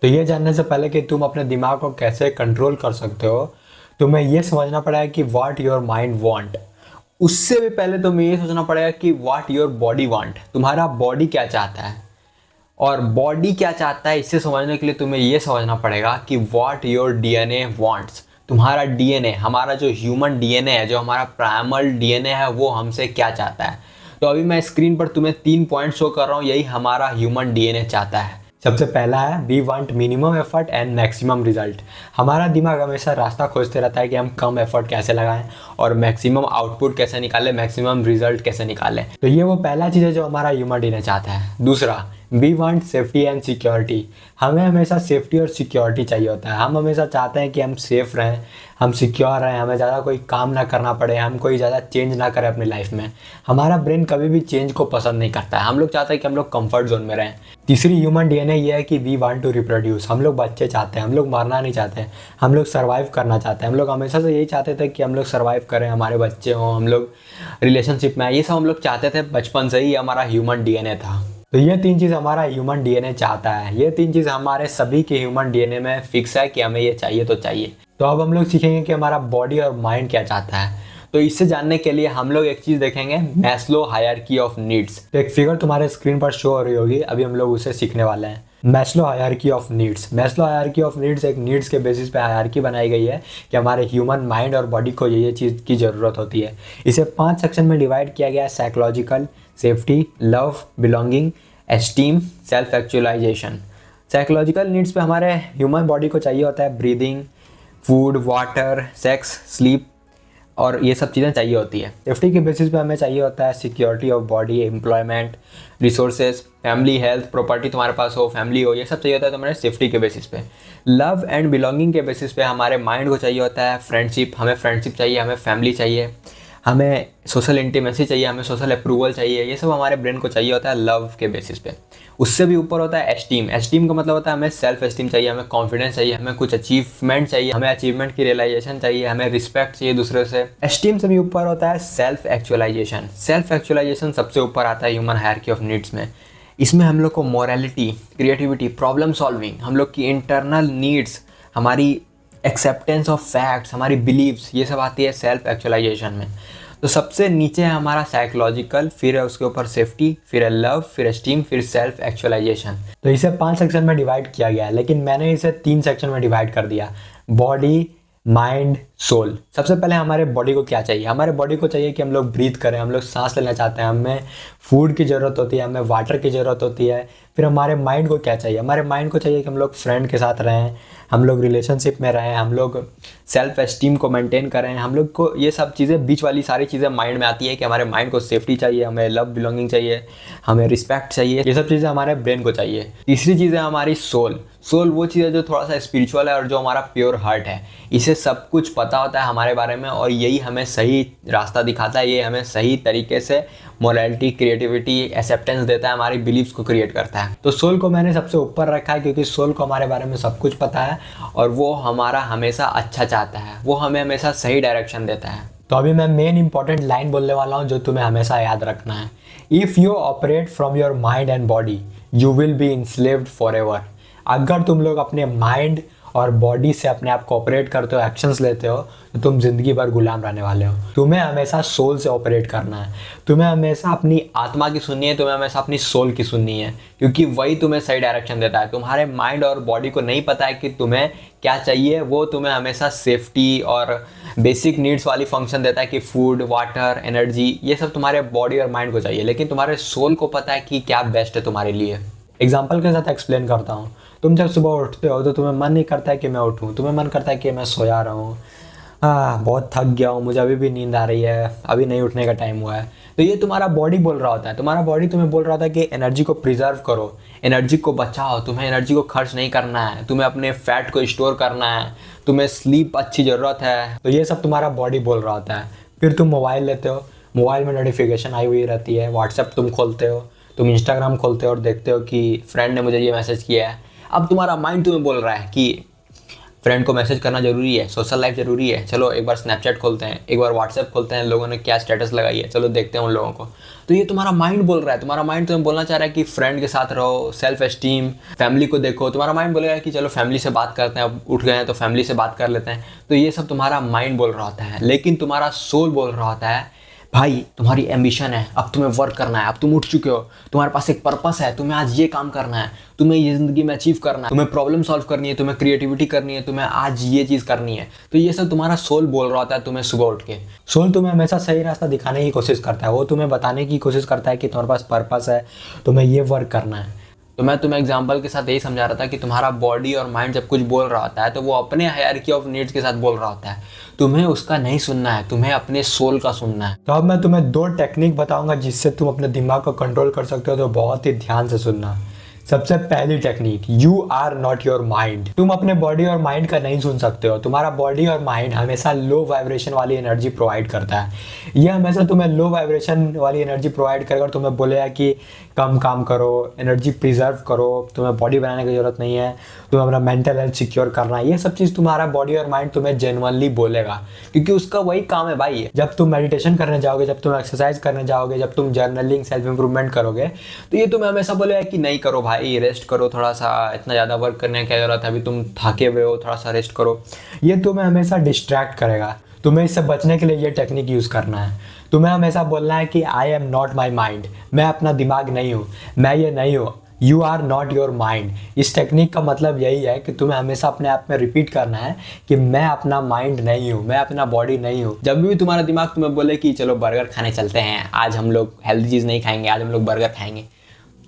तो ये जानने से पहले कि तुम अपने दिमाग को कैसे कंट्रोल कर सकते हो, तुम्हें ये समझना पड़ेगा कि व्हाट योर माइंड वांट। उससे भी पहले तुम्हें ये सोचना पड़ेगा कि व्हाट योर बॉडी वांट, तुम्हारा बॉडी क्या चाहता है। और बॉडी क्या चाहता है इससे समझने के लिए तुम्हें ये समझना पड़ेगा कि व्हाट योर डीएनए वांट्स। तुम्हारा डीएनए, हमारा जो ह्यूमन डीएनए है, जो हमारा प्राइमल डीएनए है, वो हमसे क्या चाहता है। तो अभी मैं स्क्रीन पर तुम्हें 3 पॉइंट शो कर रहा हूँ, यही हमारा ह्यूमन डीएनए चाहता है। सबसे पहला है we want minimum effort and maximum result. हमारा दिमाग हमेशा रास्ता खोजते रहता है कि हम कम एफर्ट कैसे लगाएं और मैक्सिमम आउटपुट कैसे निकालें, मैक्सिमम रिजल्ट कैसे निकालें। तो ये वो पहला चीज़ है जो हमारा ह्यूमन डीएनए चाहता है। दूसरा, we want safety and security. हमें हमेशा सेफ्टी और सिक्योरिटी चाहिए होता है। हम हमेशा चाहते हैं कि हम सेफ रहें, हम सिक्योर रहें, हमें ज़्यादा कोई काम ना करना पड़े, हम कोई ज़्यादा चेंज ना करें अपनी लाइफ में। हमारा ब्रेन कभी भी चेंज को पसंद नहीं करता है, हम लोग चाहते हैं कि हम लोग कंफर्ट जोन में रहें। तीसरी ह्यूमन डीएनए ये है कि वी वांट टू रिप्रोड्यूस। हम लोग बच्चे चाहते हैं, हम लोग मरना नहीं चाहते, हम लोग सर्वाइव करना चाहते हैं। हम लोग हमेशा से यही चाहते थे कि हम लोग सर्वाइव करें, हमारे बच्चे हों, हम लोग रिलेशनशिप में आए, ये सब हम लोग चाहते थे बचपन से ही, हमारा ह्यूमन डीएनए था। तो ये 3 चीज़ हमारा ह्यूमन डीएनए चाहता है। ये 3 चीज़ हमारे सभी के ह्यूमन डीएनए में फिक्स है कि हमें ये चाहिए तो चाहिए। तो अब हम लोग सीखेंगे कि हमारा बॉडी और माइंड क्या चाहता है। तो इससे जानने के लिए हम लोग एक चीज़ देखेंगे, मैस्लो हायरार्की ऑफ नीड्स। तो एक फिगर तुम्हारे स्क्रीन पर शो हो रही होगी, अभी हम लोग उसे सीखने वाले हैं। Maslow hierarchy of needs. Maslow hierarchy of needs एक नीड्स के बेसिस पे हायरार्की बनाई गई है कि हमारे ह्यूमन माइंड और बॉडी को ये चीज़ की ज़रूरत होती है। इसे 5 सेक्शन में डिवाइड किया गया है: psychological, safety, love, belonging, esteem, self actualisation. Psychological needs पे हमारे ह्यूमन बॉडी को चाहिए होता है breathing, food, water, sex, sleep, और ये सब चीज़ें चाहिए होती है। सेफ्टी के बेसिस पे हमें चाहिए होता है security of body, employment, resources, family, health, property तुम्हारे पास हो, फैमिली हो, ये सब चाहिए होता है तुम्हारे सेफ्टी के बेसिस पे। लव एंड बिलोंगिंग के बेसिस पे हमारे माइंड को चाहिए होता है फ्रेंडशिप, हमें फ्रेंडशिप चाहिए, हमें फैमिली चाहिए, हमें सोशल इंटीमेसी चाहिए, हमें सोशल अप्रूवल चाहिए, ये सब हमारे ब्रेन को चाहिए होता है लव के बेसिस पे। उससे भी ऊपर होता है एस्टीम। एस्टीम का मतलब होता है हमें सेल्फ एस्टीम चाहिए, हमें कॉन्फिडेंस चाहिए, हमें कुछ अचीवमेंट चाहिए, हमें अचीवमेंट की रियलाइजेशन चाहिए, हमें रिस्पेक्ट चाहिए दूसरे से। एस्टीम से भी ऊपर होता है सेल्फ एक्चुअलाइजेशन। सेल्फ एक्चुअलाइजेशन सबसे ऊपर आता है ह्यूमन हायरार्की ऑफ नीड्स में। इसमें हम लोग को मोरालिटी, क्रिएटिविटी, प्रॉब्लम सॉल्विंग, हम लोग की इंटरनल नीड्स, हमारी एक्सेप्टेंस ऑफ फैक्ट्स, हमारी बिलीव्स, ये सब आती है सेल्फ एक्चुअलाइजेशन में। तो सबसे नीचे है हमारा साइकोलॉजिकल, फिर है उसके ऊपर सेफ्टी, फिर है लव, फिर एस्टीम, फिर सेल्फ एक्चुअलाइजेशन। तो इसे 5 सेक्शन में डिवाइड किया गया है, लेकिन मैंने इसे 3 सेक्शन में डिवाइड कर दिया: बॉडी, माइंड, सोल। सबसे पहले हमारे बॉडी को क्या चाहिए? हमारे बॉडी को चाहिए कि हम लोग ब्रीथ करें, हम लोग सांस लेना चाहते हैं, हमें फूड की ज़रूरत होती है, हमें वाटर की ज़रूरत होती है। फिर हमारे माइंड को क्या चाहिए? हमारे माइंड को चाहिए कि हम लोग फ्रेंड के साथ रहें, हम लोग रिलेशनशिप में रहें, हम लोग सेल्फ एस्टीम को मेंटेन करें। हम लोग को ये सब चीज़ें, बीच वाली सारी चीज़ें माइंड में आती है कि हमारे माइंड को सेफ्टी चाहिए, हमें लव बिलोंगिंग चाहिए, हमें रिस्पेक्ट चाहिए, ये सब चीज़ें हमारे ब्रेन को चाहिए। तीसरी चीज़ है हमारी सोल। सोल वो चीज़ है जो थोड़ा सा स्पिरिचुअल है और जो हमारा प्योर हार्ट है। इसे सब कुछ पता होता है हमारे बारे में और यही हमें सही रास्ता दिखाता है, ये हमें सही तरीके से मोरालिटी, क्रिएटिविटी, एक्सेप्टेंस देता है, हमारी बिलीव्स को क्रिएट करता है। तो सोल को मैंने सबसे ऊपर रखा है क्योंकि सोल को हमारे बारे में सब कुछ पता है और वो हमारा हमेशा अच्छा चाहता है, वो हमें हमेशा सही डायरेक्शन देता है। तो अभी मैं मेन इंपॉर्टेंट लाइन बोलने वाला हूँ जो तुम्हें हमेशा याद रखना है। If you operate from your mind and body you will be enslaved for ever. अगर तुम लोग अपने माइंड और बॉडी से अपने आप को ऑपरेट करते हो, एक्शंस लेते हो, तो तुम जिंदगी भर गुलाम रहने वाले हो। तुम्हें हमेशा सोल से ऑपरेट करना है, तुम्हें हमेशा अपनी आत्मा की सुननी है, तुम्हें हमेशा अपनी सोल की सुननी है, क्योंकि वही तुम्हें सही डायरेक्शन देता है। तुम्हारे माइंड और बॉडी को नहीं पता है कि तुम्हें क्या चाहिए, वो तुम्हें हमेशा सेफ्टी और बेसिक नीड्स वाली फंक्शन देता है कि फूड, वाटर, एनर्जी, ये सब तुम्हारे बॉडी और माइंड को चाहिए, लेकिन तुम्हारे सोल को पता है कि क्या बेस्ट है तुम्हारे लिए। एग्जाम्पल के साथ एक्सप्लेन करता हूँ। तुम जब सुबह उठते हो तो तुम्हें मन नहीं करता है कि मैं उठूँ, तुम्हें मन करता है कि मैं सोया रहूँ, बहुत थक गया हूँ, मुझे अभी भी नींद आ रही है, अभी नहीं उठने का टाइम हुआ है। तो ये तुम्हारा बॉडी बोल रहा होता है, तुम्हारा बॉडी तुम्हें बोल रहा होता है कि एनर्जी को प्रिजर्व करो, एनर्जी को बचाओ, तुम्हें एनर्जी को खर्च नहीं करना है, तुम्हें अपने फैट को स्टोर करना है, तुम्हें स्लीप अच्छी ज़रूरत है। तो ये सब तुम्हारा बॉडी बोल रहा होता है। फिर तुम मोबाइल लेते हो, मोबाइल में नोटिफिकेशन आई हुई रहती है, व्हाट्सएप तुम खोलते हो, तुम इंस्टाग्राम खोलते हो और देखते हो कि फ्रेंड ने मुझे ये मैसेज किया है। अब तुम्हारा माइंड तुम्हें बोल रहा है कि फ्रेंड को मैसेज करना जरूरी है, सोशल लाइफ जरूरी है, चलो एक बार स्नैपचैट खोलते हैं, एक बार व्हाट्सएप खोलते हैं, लोगों ने क्या स्टेटस लगाई है, चलो देखते हैं उन लोगों को। तो ये तुम्हारा माइंड बोल रहा है, तुम्हारा माइंड तुम्हें बोलना चाह रहा है कि फ्रेंड के साथ रहो, सेल्फ एस्टीम, फैमिली को देखो। तुम्हारा माइंड बोलेगा कि चलो फैमिली से बात करते हैं, अब उठ गए हैं तो फैमिली से बात कर लेते हैं। तो ये सब तुम्हारा माइंड बोल रहा होता है, लेकिन तुम्हारा सोल बोल रहा होता है भाई तुम्हारी एम्बिशन है, अब तुम्हें वर्क करना है, अब तुम उठ चुके हो, तुम्हारे पास एक पर्पस है, तुम्हें आज ये काम करना है, तुम्हें ये ज़िंदगी में अचीव करना है, तुम्हें प्रॉब्लम सॉल्व करनी है, तुम्हें क्रिएटिविटी करनी है, तुम्हें आज ये चीज़ करनी है। तो ये सब तुम्हारा सोल बोल रहा होता है तुम्हें सुबह उठ के। सोल तुम्हें हमेशा सही रास्ता दिखाने की कोशिश करता है, वो तुम्हें बताने की कोशिश करता है कि तुम्हारे पास पर्पस है, तुम्हें ये वर्क करना है। तो मैं तुम्हें एग्जांपल के साथ यही समझा रहा था कि तुम्हारा बॉडी और माइंड जब कुछ बोल रहा होता है तो वो अपने हायरार्की ऑफ नीड्स के साथ बोल रहा होता है, तुम्हें उसका नहीं सुनना है, तुम्हें अपने सोल का सुनना है। तो अब मैं तुम्हें 2 टेक्निक बताऊंगा जिससे तुम अपने दिमाग को कंट्रोल कर सकते हो, तो बहुत ही ध्यान से सुनना। सबसे पहली technique, you are not your mind. तुम अपने बॉडी और माइंड का नहीं सुन सकते हो। तुम्हारा बॉडी और माइंड हमेशा लो वाइब्रेशन वाली एनर्जी प्रोवाइड करता है। ये हमेशा तुम्हें लो वाइब्रेशन वाली एनर्जी प्रोवाइड करेगा और तुम्हें बोलेगा कि कम काम करो, एनर्जी प्रिजर्व करो, तुम्हें बॉडी बनाने की ज़रूरत नहीं है, तुम्हें अपना मेंटल हेल्थ सिक्योर करना है। ये सब चीज़ तुम्हारा बॉडी और माइंड तुम्हें जेन्युइनली बोलेगा, क्योंकि उसका वही काम है भाई। जब तुम मेडिटेशन करने जाओगे, जब तुम एक्सरसाइज करने जाओगे, जब तुम जर्नलिंग सेल्फ इंप्रूवमेंट करोगे, तो ये तुम्हें हमेशा बोलेगा कि नहीं करो भाई, रेस्ट करो, थोड़ा सा इतना ज़्यादा वर्क करने की क्या ज़रूरत है, अभी तुम थके हुए हो, थोड़ा सा रेस्ट करो। ये तुम्हें हमेशा डिस्ट्रैक्ट करेगा। तुम्हें इससे बचने के लिए ये टेक्निक यूज़ करना है। तुम्हें हमेशा बोलना है कि I am not my mind, मैं अपना दिमाग नहीं हूँ, मैं ये नहीं हूँ। You are not your mind. इस टेक्निक का मतलब यही है कि तुम्हें हमेशा अपने आप में रिपीट करना है कि मैं अपना माइंड नहीं हूँ, मैं अपना बॉडी नहीं हूँ। जब भी तुम्हारा दिमाग तुम्हें बोले कि चलो बर्गर खाने चलते हैं, आज हम लोग हेल्दी चीज़ नहीं खाएंगे, आज हम लोग बर्गर खाएंगे,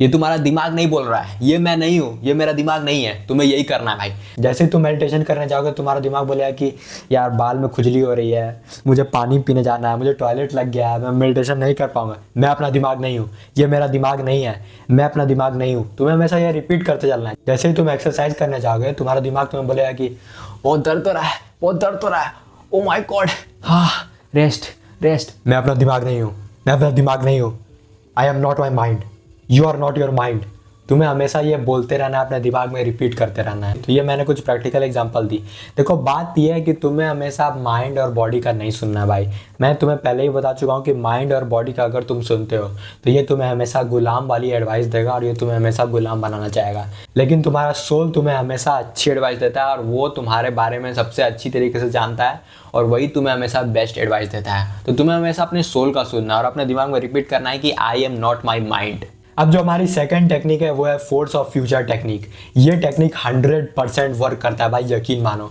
ये तुम्हारा दिमाग नहीं बोल रहा है, ये मैं नहीं हूँ, ये मेरा दिमाग नहीं है, तुम्हें यही करना है भाई। जैसे ही तुम मेडिटेशन करने जाओगे, तुम्हारा दिमाग बोलेगा कि यार बाल में खुजली हो रही है, मुझे पानी पीने जाना है, मुझे टॉयलेट लग गया है, मैं मेडिटेशन नहीं कर पाऊंगा, मैं अपना दिमाग नहीं हूँ, ये मेरा दिमाग नहीं है, मैं अपना दिमाग नहीं हूँ। तुम्हें हमेशा ये रिपीट करते चलना है। जैसे ही तुम एक्सरसाइज करने जाओगे, तुम्हारा दिमाग तुम्हें बोलेगा कि बहुत दर्द हो रहा है, बहुत दर्द हो रहा है, ओ माई गॉड, हाँ रेस्ट रेस्ट। मैं अपना दिमाग नहीं हूँ, मैं अपना दिमाग नहीं हूँ, I am not my mind, you are not your mind. तुम्हें हमेशा ये बोलते रहना है, अपने दिमाग में रिपीट करते रहना है। तो ये मैंने कुछ प्रैक्टिकल एग्जांपल दी। देखो बात ये है कि तुम्हें हमेशा माइंड और बॉडी का नहीं सुनना है भाई। मैं तुम्हें पहले ही बता चुका हूँ कि माइंड और बॉडी का अगर तुम सुनते हो तो ये तुम्हें हमेशा गुलाम वाली एडवाइस देगा और ये तुम्हें हमेशा गुलाम बनाना चाहेगा। लेकिन तुम्हारा सोल तुम्हें हमेशा अच्छी एडवाइस देता है और वो तुम्हारे बारे में सबसे अच्छी तरीके से जानता है और वही तुम्हें हमेशा बेस्ट एडवाइस देता है। तो तुम्हें हमेशा अपने सोल का सुनना और अपने दिमाग में रिपीट करना है कि I am not my mind. अब जो हमारी सेकंड टेक्निक है वो है फोर्स ऑफ फ्यूचर टेक्निक। ये टेक्निक 100% वर्क करता है भाई, यकीन मानो।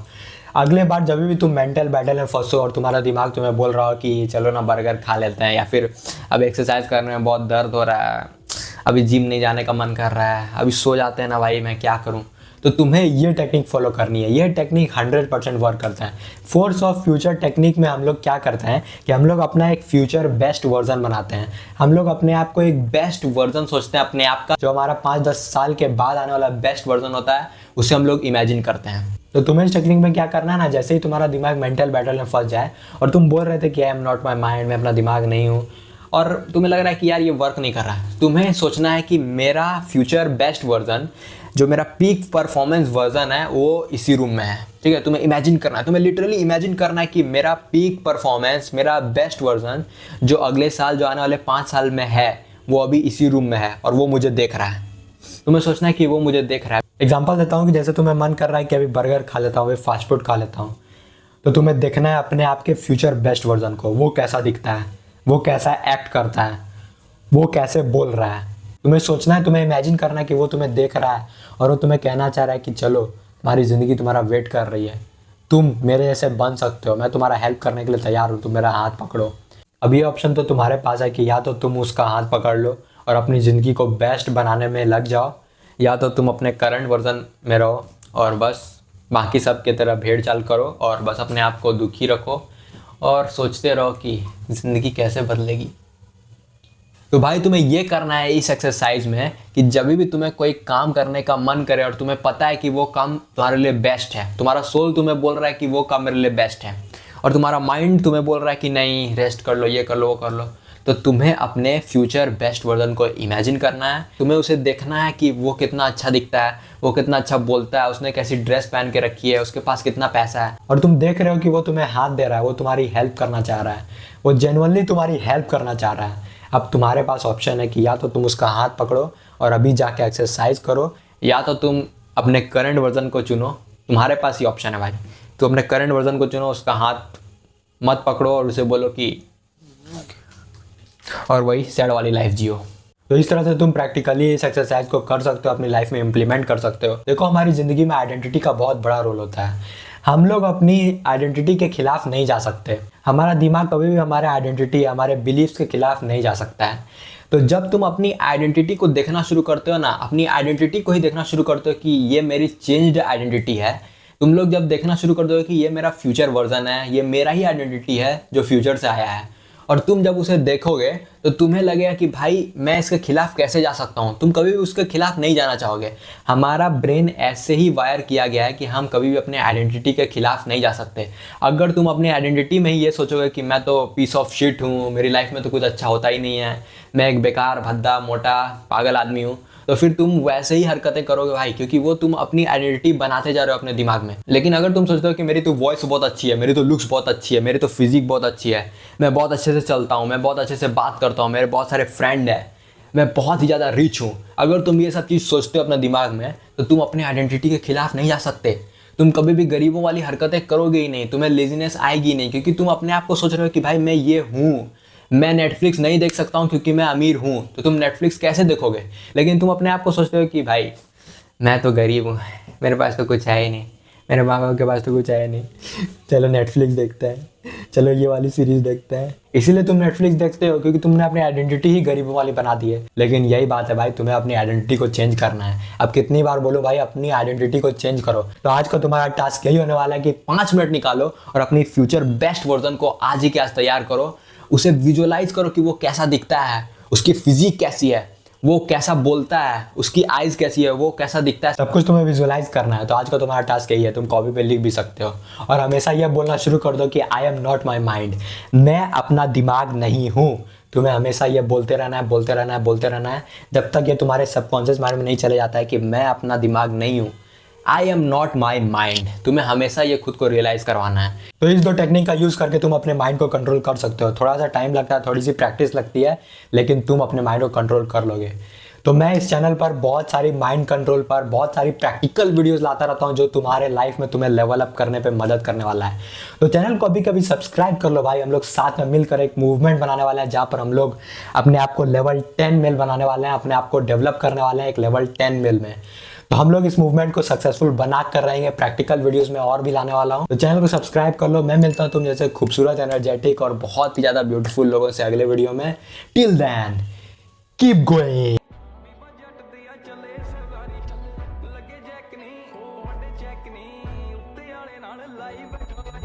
अगले बार जब भी तुम मेंटल बैटल में फंसो और तुम्हारा दिमाग तुम्हें बोल रहा हो कि चलो ना बर्गर खा लेते हैं, या फिर अब एक्सरसाइज करने में बहुत दर्द हो रहा है, अभी जिम नहीं जाने का मन कर रहा है, अभी सो जाते हैं ना भाई, मैं क्या करूं, तो तुम्हें ये टेक्निक फॉलो करनी है। ये टेक्निक 100% वर्क करता है। फोर्स ऑफ फ्यूचर टेक्निक में हम लोग क्या करते हैं कि हम लोग अपना एक फ्यूचर बेस्ट वर्जन बनाते हैं। हम लोग अपने आप को एक बेस्ट वर्जन सोचते हैं अपने आप का, जो हमारा 5-10 साल के बाद आने वाला बेस्ट वर्जन होता है, उसे हम लोग इमेजिन करते हैं। तो तुम्हें इस टेक्निक में क्या करना है ना, जैसे ही तुम्हारा दिमाग मेंटल बैटल में फंस जाए और तुम बोल रहे थे कि I am not my mind, मैं अपना दिमाग नहीं हूँ, और तुम्हें लग रहा है कि यार ये वर्क नहीं कर रहा है, तुम्हें सोचना है कि मेरा फ्यूचर बेस्ट वर्जन, जो मेरा पीक परफॉर्मेंस वर्जन है, वो इसी रूम में है। ठीक है, तुम्हें इमेजिन करना है, तुम्हें लिटरली इमेजिन करना है कि मेरा पीक परफॉर्मेंस, मेरा बेस्ट वर्जन जो अगले साल, जो आने वाले 5 साल में है, वो अभी इसी रूम में है और वो मुझे देख रहा है। तुम्हें सोचना है कि वो मुझे देख रहा है। एग्जाम्पल देता हूँ कि जैसे तुम्हें मन कर रहा है कि अभी बर्गर खा लेता हूँ, अभी फास्ट फूड खा लेता हूँ, तो तुम्हें देखना है अपने आप के फ्यूचर बेस्ट वर्जन को। वो कैसा दिखता है, वो कैसा एक्ट करता है, वो कैसे बोल रहा है। तुम्हें सोचना है, तुम्हें इमेजिन करना है कि वो तुम्हें देख रहा है और वो तुम्हें कहना चाह रहा है कि चलो तुम्हारी ज़िंदगी तुम्हारा वेट कर रही है, तुम मेरे जैसे बन सकते हो, मैं तुम्हारा हेल्प करने के लिए तैयार हूँ, तुम मेरा हाथ पकड़ो। अब ये ऑप्शन तो तुम्हारे पास है कि या तो तुम उसका हाथ पकड़ लो और अपनी ज़िंदगी को बेस्ट बनाने में लग जाओ, या तो तुम अपने करंट वर्जन में रहो और बस बाकी सब की तरह भेड़ चाल करो और बस अपने आप को दुखी रखो और सोचते रहो कि ज़िंदगी कैसे बदलेगी। तो भाई तुम्हें ये करना है इस एक्सरसाइज में कि जब भी तुम्हें कोई काम करने का मन करे और तुम्हें पता है कि वो काम तुम्हारे लिए बेस्ट है, तुम्हारा सोल तुम्हें बोल रहा है कि वो काम मेरे लिए बेस्ट है और तुम्हारा माइंड तुम्हें बोल रहा है कि नहीं रेस्ट कर लो, ये कर लो, वो कर लो, तो तुम्हें अपने फ्यूचर बेस्ट वर्जन को इमेजिन करना है, तुम्हें उसे देखना है कि वो कितना अच्छा दिखता है, वो कितना अच्छा बोलता है, उसने कैसी ड्रेस पहन के रखी है, उसके पास कितना पैसा है, और तुम देख रहे हो कि वो तुम्हें हाथ दे रहा है, वो तुम्हारी हेल्प करना चाह रहा है, वो जेन्युइनली तुम्हारी हेल्प करना चाह रहा है। अब तुम्हारे पास ऑप्शन है कि या तो तुम उसका हाथ पकड़ो और अभी जाके एक्सरसाइज करो, या तो तुम अपने करंट वर्जन को चुनो। तुम्हारे पास ही ऑप्शन है भाई, तो अपने करंट वर्जन को चुनो, उसका हाथ मत पकड़ो और उसे बोलो कि, और वही सैड वाली लाइफ जियो। तो इस तरह से तुम प्रैक्टिकली इस एक्सरसाइज को कर सकते हो, अपनी लाइफ में इम्प्लीमेंट कर सकते हो। देखो, हमारी ज़िंदगी में आइडेंटिटी का बहुत बड़ा रोल होता है। हम लोग अपनी आइडेंटिटी के खिलाफ नहीं जा सकते। हमारा दिमाग कभी भी हमारे आइडेंटिटी, हमारे बिलीव्स के खिलाफ नहीं जा सकता है। तो जब तुम अपनी आइडेंटिटी को देखना शुरू करते हो ना, अपनी आइडेंटिटी को ही देखना शुरू करते हो कि ये मेरी चेंज्ड आइडेंटिटी है, तुम लोग जब देखना शुरू कर दो कि ये मेरा फ्यूचर वर्जन है, ये मेरा ही आइडेंटिटी है जो फ्यूचर से आया है, और तुम जब उसे देखोगे तो तुम्हें लगेगा कि भाई मैं इसके खिलाफ कैसे जा सकता हूँ। तुम कभी भी उसके खिलाफ नहीं जाना चाहोगे। हमारा ब्रेन ऐसे ही वायर किया गया है कि हम कभी भी अपने आइडेंटिटी के खिलाफ नहीं जा सकते। अगर तुम अपनी आइडेंटिटी में ही ये सोचोगे कि मैं तो पीस ऑफ शिट हूँ, मेरी लाइफ में तो कुछ अच्छा होता ही नहीं है, मैं एक बेकार, भद्दा, मोटा, पागल आदमी हूँ, तो फिर तुम वैसे ही हरकतें करोगे भाई, क्योंकि वो तुम अपनी आइडेंटिटी बनाते जा रहे हो अपने दिमाग में। लेकिन अगर तुम सोचते हो कि मेरी तो वॉइस बहुत अच्छी है, मेरी तो लुक्स बहुत अच्छी है, मेरी तो फिजिक बहुत अच्छी है, मैं बहुत अच्छे से चलता हूँ, मैं बहुत अच्छे से बात करता हूँ, मेरे बहुत सारे फ्रेंड हैं, मैं बहुत ही ज़्यादा रिच हूँ, अगर तुम ये सब चीज़ सोचते हो अपने दिमाग में, तो तुम अपने आइडेंटिटी के खिलाफ नहीं जा सकते। तुम कभी भी गरीबों वाली हरकतें करोगे ही नहीं, तुम्हें लेजीनेस आएगी नहीं, क्योंकि तुम अपने आप को सोच रहे हो कि भाई मैं ये हूँ। मैं नेटफ्लिक्स नहीं देख सकता हूँ क्योंकि मैं अमीर हूँ, तो तुम नेटफ्लिक्स कैसे देखोगे? लेकिन तुम अपने आप को सोचते हो कि भाई मैं तो गरीब हूँ, मेरे पास तो कुछ है ही नहीं, मेरे माँ बाप के पास तो कुछ है नहीं, चलो नेटफ्लिक्स देखते हैं, चलो ये वाली सीरीज देखते हैं। इसीलिए तुम नेटफ्लिक्स देखते हो क्योंकि तुमने अपनी आइडेंटिटी ही गरीबों वाली बना दी है। लेकिन यही बात है भाई, तुम्हें अपनी आइडेंटिटी को चेंज करना है। अब कितनी बार बोलो भाई, अपनी आइडेंटिटी को चेंज करो। तो आज का तुम्हारा टास्क यही होने वाला है कि 5 मिनट निकालो और अपनी फ्यूचर बेस्ट वर्जन को आज ही के आज तैयार करो। उसे विजुअलाइज करो कि वो कैसा दिखता है, उसकी फिजिक कैसी है, वो कैसा बोलता है, उसकी आइज कैसी है, वो कैसा दिखता है, सब कुछ तुम्हें विजुअलाइज करना है। तो आज का तुम्हारा टास्क यही है, तुम कॉपी पे लिख भी सकते हो और हमेशा यह बोलना शुरू कर दो कि I am not my mind, मैं अपना दिमाग नहीं हूँ। तुम्हें हमेशा ये बोलते रहना है, बोलते रहना है, बोलते रहना है, जब तक ये तुम्हारे सबकॉन्शियस माइंड में नहीं चले जाता है कि मैं अपना दिमाग नहीं हूँ, I am not my mind. तुम्हें हमेशा ये खुद को रियलाइज करवाना है। तो इस 2 टेक्निक का यूज़ करके तुम अपने माइंड को कंट्रोल कर सकते हो। थोड़ा सा टाइम लगता है, थोड़ी सी प्रैक्टिस लगती है, लेकिन तुम अपने माइंड को कंट्रोल कर लोगे। तो मैं इस चैनल पर बहुत सारी माइंड कंट्रोल पर बहुत सारी प्रैक्टिकल वीडियोस लाता रहता हूं जो तुम्हारे लाइफ में तुम्हें लेवल अप करने पे मदद करने वाला है। तो चैनल को अभी कभी सब्सक्राइब कर लो भाई। हम लोग साथ में मिलकर एक मूवमेंट बनाने वाले हैं जहां पर हम लोग अपने आप को लेवल 10 मेल बनाने वाले हैं, अपने आप को डेवलप करने वाले हैं एक लेवल 10 मेल में। तो हम लोग इस मूवमेंट को सक्सेसफुल बना कर रहेंगे, प्रैक्टिकल वीडियोस में और भी लाने वाला हूं। तो चैनल को सब्सक्राइब कर लो। मैं मिलता हूं तुम जैसे खूबसूरत, एनर्जेटिक और बहुत ही ज़्यादा ब्यूटीफुल लोगों से अगले वीडियो में। Till then keep going. ਲੱਗੇ ਚੈੱਕ ਨਹੀਂ ਉਹ ਵੱਡੇ ਚੈੱਕ ਨਹੀਂ ਉੱਤੇ ਵਾਲੇ ਨਾਲ ਲਾਈ ਬੈਠਾ